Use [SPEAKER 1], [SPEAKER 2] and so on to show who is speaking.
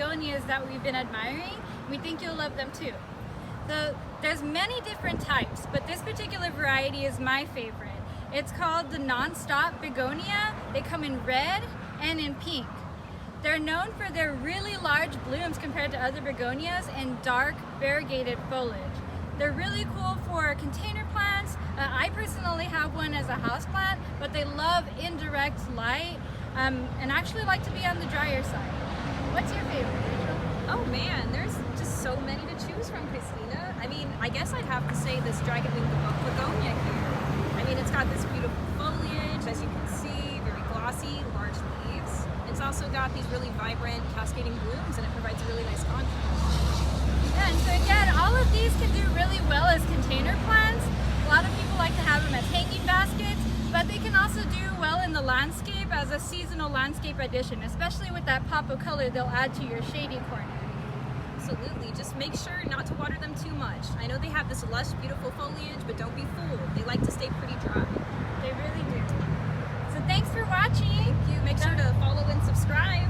[SPEAKER 1] begonias that we've been admiring. We think you'll love them too. So there's many different types, but this particular variety is my favorite. It's called the non-stop begonia. They come in red and in pink. They're known for their really large blooms compared to other begonias and dark variegated foliage. They're really cool for container plants. I personally have one as a house plant, but they love indirect light and actually like to be on the drier side. What's your favorite, Rachel?
[SPEAKER 2] Oh man, there's just so many to choose from, Christina. I mean, I guess I'd have to say this dragon-winged begonia here. I mean, it's got this beautiful foliage, as you can see, very glossy, large leaves. It's also got these really vibrant cascading blooms, and it provides a really nice contrast.
[SPEAKER 1] Yeah, and so again, all of these can do really well as container plants. A lot of people like to have them as hanging baskets, but they can also do well in the landscape as a seasonal landscape addition, especially with that pop of color they'll add to your shady corner.
[SPEAKER 2] Absolutely. Just make sure not to water them too much. I know they have this lush, beautiful foliage, but don't be fooled. They like to stay pretty dry.
[SPEAKER 1] They really do. So thanks for watching.
[SPEAKER 2] Thank you. Make sure to follow and subscribe.